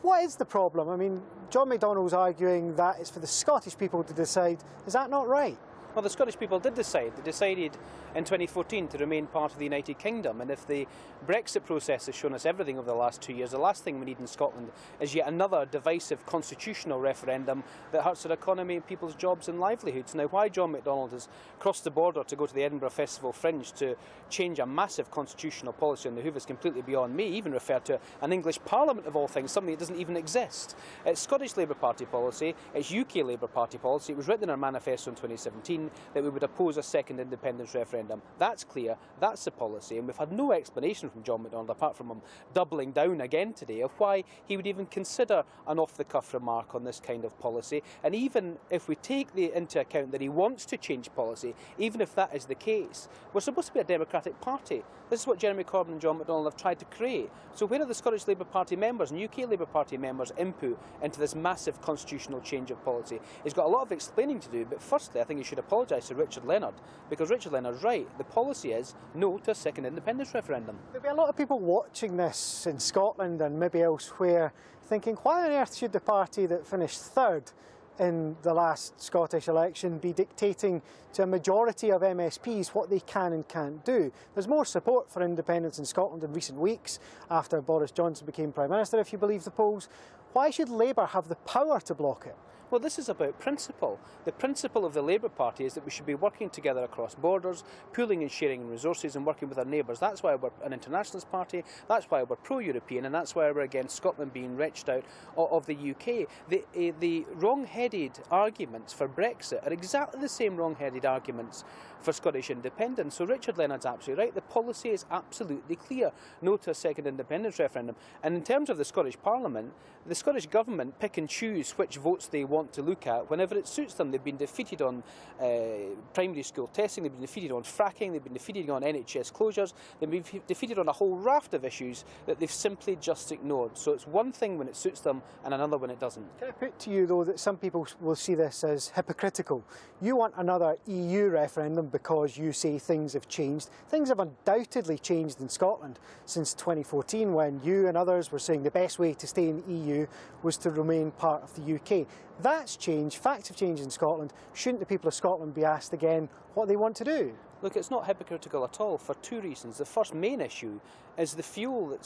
What is the problem? I mean, John McDonnell's arguing that it's for the Scottish people to decide. Is that not right? Well, the Scottish people did decide. They decided in 2014 to remain part of the United Kingdom, and if the Brexit process has shown us everything over the last 2 years, the last thing we need in Scotland is yet another divisive constitutional referendum that hurts our economy and people's jobs and livelihoods. Now, why John McDonnell has crossed the border to go to the Edinburgh Festival Fringe to change a massive constitutional policy on the hoof is completely beyond me. He even referred to an English Parliament of all things, something that doesn't even exist. It's Scottish Labour Party policy, it's UK Labour Party policy. It was written in our manifesto in 2017 that we would oppose a second independence referendum. That's clear, that's the policy, and we've had no explanation from John McDonnell, apart from him doubling down again today, of why he would even consider an off-the-cuff remark on this kind of policy. And even if we take into account that he wants to change policy, even if that is the case, we're supposed to be a democratic party. This is what Jeremy Corbyn and John McDonnell have tried to create. So where are the Scottish Labour Party members and UK Labour Party members' input into this massive constitutional change of policy? He's got a lot of explaining to do, but firstly I think he should apologise to Richard Leonard, because Richard Leonard's right. The policy is no to a second independence referendum. There'll be a lot of people watching this in Scotland and maybe elsewhere thinking, why on earth should the party that finished third in the last Scottish election be dictating to a majority of MSPs what they can and can't do? There's more support for independence in Scotland in recent weeks after Boris Johnson became Prime Minister, if you believe the polls. Why should Labour have the power to block it? Well, this is about principle. The principle of the Labour Party is that we should be working together across borders, pooling and sharing resources and working with our neighbours. That's why we're an internationalist party, that's why we're pro-European, and that's why we're against Scotland being wrenched out of the UK. The wrong-headed arguments for Brexit are exactly the same wrong-headed arguments for Scottish independence. So Richard Leonard's absolutely right. The policy is absolutely clear. No to a second independence referendum. And in terms of the Scottish Parliament, the Scottish Government pick and choose which votes they want to look at whenever it suits them. They've been defeated on primary school testing, they've been defeated on fracking, they've been defeated on NHS closures, they've been defeated on a whole raft of issues that they've simply just ignored. So it's one thing when it suits them and another when it doesn't. Can I put to you, though, that some people will see this as hypocritical? You want another EU referendum because you say things have changed. Things have undoubtedly changed in Scotland since 2014, when you and others were saying the best way to stay in the EU was to remain part of the UK. That's changed. Facts have changed in Scotland. Shouldn't the people of Scotland be asked again what they want to do? Look, it's not hypocritical at all for two reasons. The first main issue is the fuel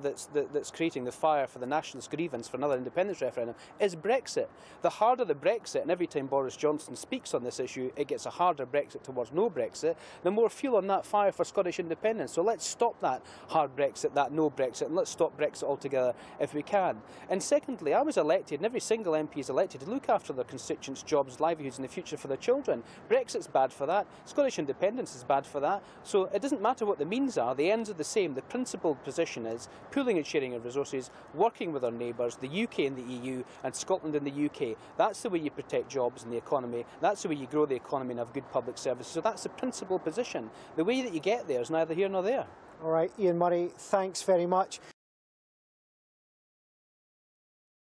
that's creating the fire for the nationalist grievance for another independence referendum is Brexit. The harder the Brexit, and every time Boris Johnson speaks on this issue, it gets a harder Brexit towards no Brexit, the more fuel on that fire for Scottish independence. So let's stop that hard Brexit, that no Brexit, and let's stop Brexit altogether if we can. And secondly, I was elected, and every single MP is elected to look after their constituents' jobs, livelihoods and the future for their children. Brexit's bad for that. Scottish independence is bad for that. So it doesn't matter what the means are, the ends are the same. The principled position is pooling and sharing of resources, working with our neighbours, the UK and the EU, and Scotland and the UK. That's the way you protect jobs and the economy. That's the way you grow the economy and have good public services. So that's the principled position. The way that you get there is neither here nor there. All right, Ian Murray, thanks very much.